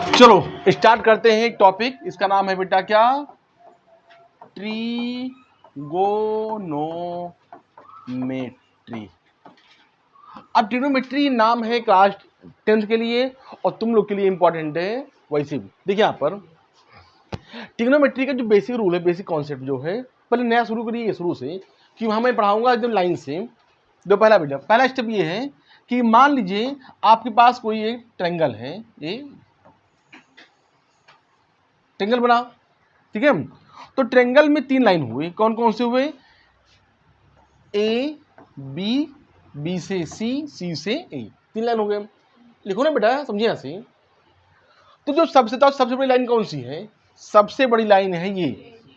चलो स्टार्ट करते हैं एक टॉपिक, इसका नाम है बेटा क्या, ट्रिगोनोमेट्री। अब ट्रिग्नोमेट्री नाम है क्लास 10th के लिए और तुम लोग के लिए इंपॉर्टेंट है वैसे भी। देखिए यहाँ पर ट्रिग्नोमेट्री का जो बेसिक रूल है, बेसिक कॉन्सेप्ट जो है, पहले नया शुरू करिए शुरू से कि हमें पढ़ाऊंगा एकदम लाइन से। जो पहला बेटा पहला स्टेप ये है कि मान लीजिए आपके पास कोई एक ट्रायंगल है, ये ट्रायंगल बना, ठीक है। तो ट्रायंगल में 3 लाइन हुए, कौन कौन से हुए, ए बी, बी से सी, सी से ए, 3 लाइन हो गए। लिखो ना बेटा, समझिए ऐसे। तो जो सबसे बड़ी लाइन कौन सी है, सबसे बड़ी लाइन है ये,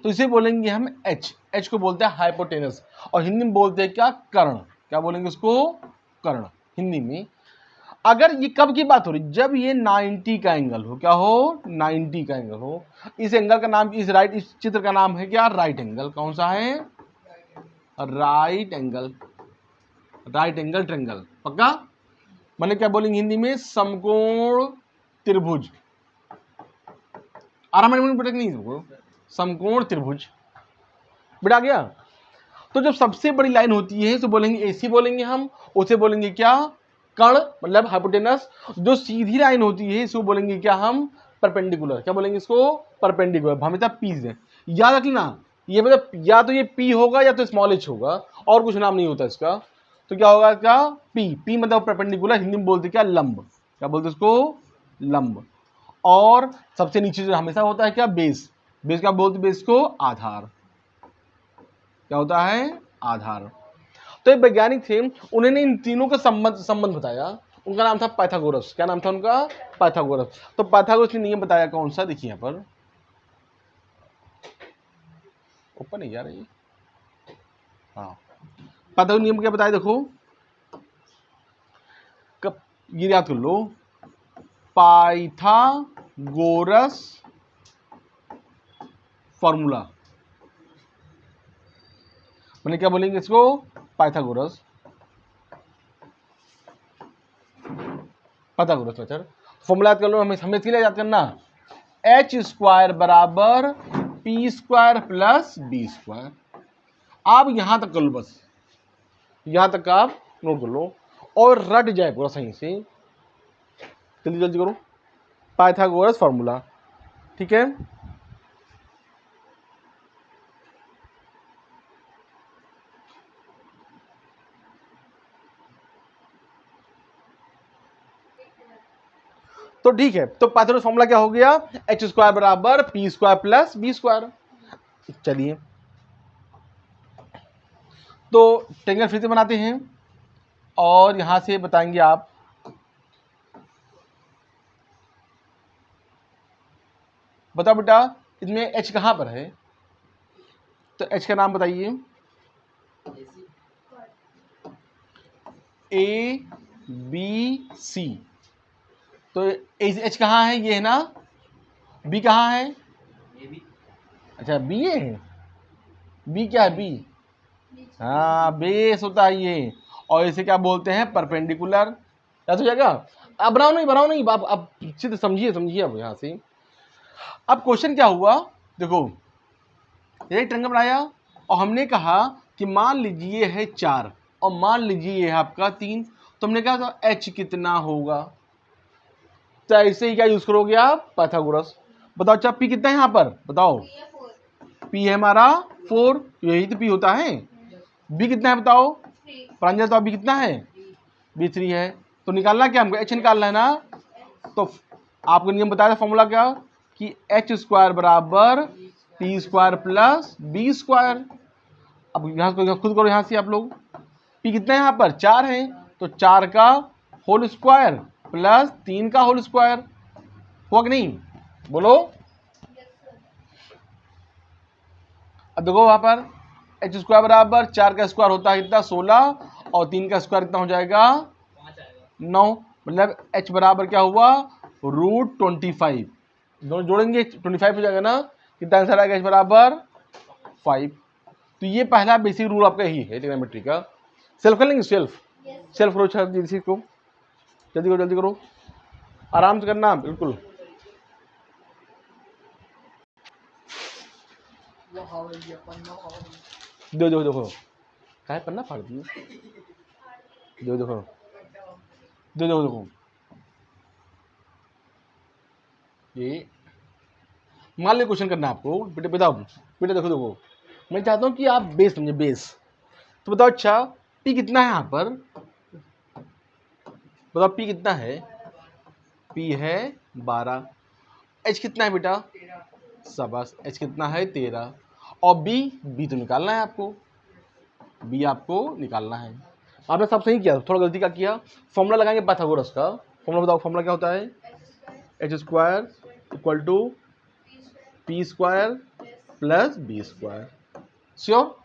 तो इसे बोलेंगे हम एच। एच को बोलते हैं हाइपोटेनस और हिंदी में बोलते हैं क्या, कर्ण। क्या बोलेंगे इसको, कर्ण हिंदी में। अगर ये कब की बात हो रही, जब ये 90 का एंगल हो, क्या हो, 90 का एंगल हो। इस एंगल का नाम, इस चित्र का नाम है क्या, राइट एंगल। कौन सा है, right angle, right angle triangle, पक्का। मैंने क्या बोलेंगे हिंदी में, समकोण त्रिभुज। आराम बेटा नहीं, समकोण त्रिभुज बेटा गया। तो जब सबसे बड़ी लाइन होती है तो बोलेंगे एसी बोलेंगे हम, उसे बोलेंगे क्या, कर्ण मतलब हाइपोटेनस। जो सीधी लाइन होती है इसको बोलेंगे क्या हम, परपेंडिकुलर। क्या बोलेंगे इसको, परपेंडिकुलर। हमेशा पी है, याद रख लेना। ये मतलब या तो ये पी होगा या तो स्मॉल एच होगा, और कुछ नाम नहीं होता इसका। तो क्या होगा इसका, पी। पी मतलब परपेंडिकुलर, हिंदी में बोलते क्या, लंब। क्या बोलते इसको, लंब। और सबसे नीचे जो हमेशा होता है क्या, बेस। बेस क्या बोलते, बेस को आधार। क्या होता है, आधार। तो एक वैज्ञानिक थे, उन्होंने इन तीनों का संबंध बताया। उनका नाम था पाइथागोरस। क्या नाम था उनका, पाइथागोरस। तो पाइथागोरस ने नियम बताया, कौन सा, देखिए यहाँ पर ऊपर नहीं जा रही, हाँ। पाइथागोरस नियम क्या बताया, देखो कब, ये याद कर लो, पाइथागोरस फॉर्मूला। मैंने क्या बोलेंगे इसको, पाइथागोरस, पाइथागोरस मेथड। फॉर्मूला याद कर लो, हमें इसके लिए याद करना, एच स्क्वायर बराबर P square plus B square. आप यहां तक कर लो, बस यहां तक आप नोट कर लो और रट जाए पूरा सही से। जल्दी जल्दी करो, पाइथागोरस फॉर्मूला, ठीक है। तो ठीक है, तो पाइथागोरस फॉर्मूला क्या हो गया, एच स्क्वायर बराबर P square plus B square. चलिए तो ट्रायंगल फिर से बनाते हैं और यहां से बताएंगे आप, बताओ बेटा इसमें एच कहां पर है, तो एच का नाम बताइए, ए बी सी। तो एच कहाँ है, ये है ना, बी कहाँ है, अच्छा बी है, बी क्या है, बी, हाँ बेस होता है ये। और इसे क्या बोलते हैं, परपेंडिकुलर। याद हो जाएगा। अब बनाओ नहीं अब चित्र समझिए अब यहाँ से। अब क्वेश्चन क्या हुआ, देखो ये ट्रायंगल बनाया और हमने कहा कि मान लीजिए है 4 और मान लीजिए ये है आपका 3, तो हमने कहा था एच कितना होगा, तो ऐसे ही क्या यूज करोगे आप, पाइथागोरस। बताओ अच्छा पी कितना है यहाँ पर, बताओ, पी है हमारा 4, यही तो पी होता है। बी कितना है बताओ, प्रांजल तो बी कितना है, बी 3 है। तो निकालना क्या हमको, एच निकालना है ना। तो आपको नियम बताया था फॉर्मूला क्या, कि एच स्क्वायर बराबर P square plus B square. अब यहाँ खुद करो, यहाँ से आप लोग, पी कितना है यहाँ पर 4 है, तो 4 का होल स्क्वायर प्लस 3 का होल स्क्वायर, हुआ कि नहीं, बोलो। अब देखो वहां पर एच स्क्वायर बराबर 4 का स्क्वायर होता है कितना, 16, और 3 का स्क्वायर कितना हो जाएगा, 9। मतलब एच बराबर क्या हुआ, √25। दोनों जोड़ेंगे 25 हो जाएगा ना, कितना आंसर आएगा, एच बराबर 5। तो ये पहला बेसिक रूल आपका यही है ट्रिग्नोमेट्री का। सेल्फ कर लेंगे, सेल्फ करो, जल्दी करो, आराम से करना बिल्कुल। देखो देखो, काहे पन्ना फाड़ दिए। देखो देखो देखो देखो, ये मान लीजिए क्वेश्चन करना है आपको। बेटे बताओ, बेटे देखो देखो, मैं चाहता हूँ कि आप बेस समझे, बेस। तो बताओ अच्छा, पी कितना है यहाँ पर, बताओ पी कितना है। पी है 12। एच कितना है बेटा, शाबाश, एच कितना है 13। और बी तो निकालना है आपको, बी आपको निकालना है। आपने सब सही किया, थोड़ा गलती का किया। फॉर्मूला लगाएंगे पाइथागोरस का। फॉर्मूला बताओ, फॉर्मूला क्या होता है, H square equal to P square plus B square. Sure.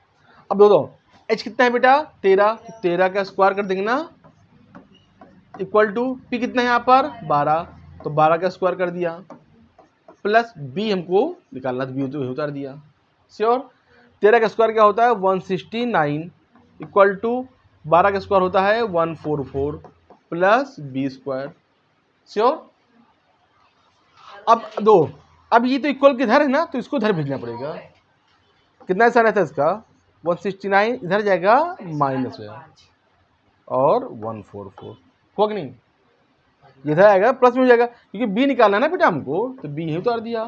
अब दो एच कितना है बेटा 13, 13 का स्क्वायर कर देंगे ना, इक्वल टू पी कितना है यहाँ पर 12, तो 12 का स्क्वायर कर दिया, प्लस बी हमको निकालना, तो बी तो उतार दिया। श्योर। 13 का स्क्वायर क्या होता है 169, इक्वल टू 12 का स्क्वायर होता है 144 प्लस बी स्क्वायर। श्योर। अब दो, अब ये तो इक्वल किधर है ना, तो इसको इधर भेजना पड़ेगा। कितना ऐसा रहता है इसका 169, इधर जाएगा माइनस में और 144, हुआ कि नहीं, इधर आएगा प्लस में हो जाएगा, क्योंकि बी निकालना है ना बेटा हमको, तो बी ही उतार दिया।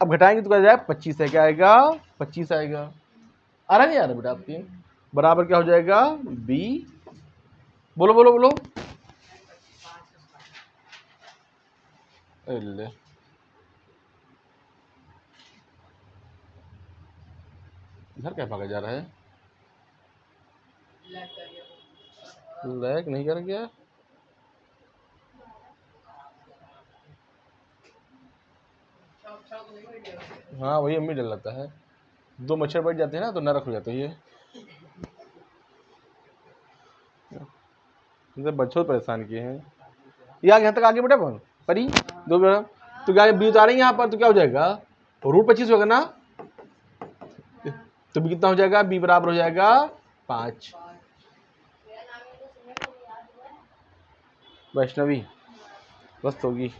अब घटाएंगे तो क्या जाएगा 25 है, क्या आएगा 25 आएगा। आ रहा है यार बेटा आपके, बराबर क्या हो जाएगा बी, बोलो बोलो बोलो, ले इधर क्या भागा जा रहा है, लैग नहीं कर गया। हाँ वही अम्मी डर लगता है, दो मच्छर बैठ जाते हैं ना तो नरक हो जाते हैं ये बच्चों परेशान किए हैं। यहाँ तक आगे बेटा कौन परी दो बेटा, तो क्या बी उतारेंगे यहाँ पर, तो क्या हो जाएगा रूट 25 होगा ना, तो बी कितना हो जाएगा, बी बराबर हो जाएगा 5। वैष्णवी मस्त होगी।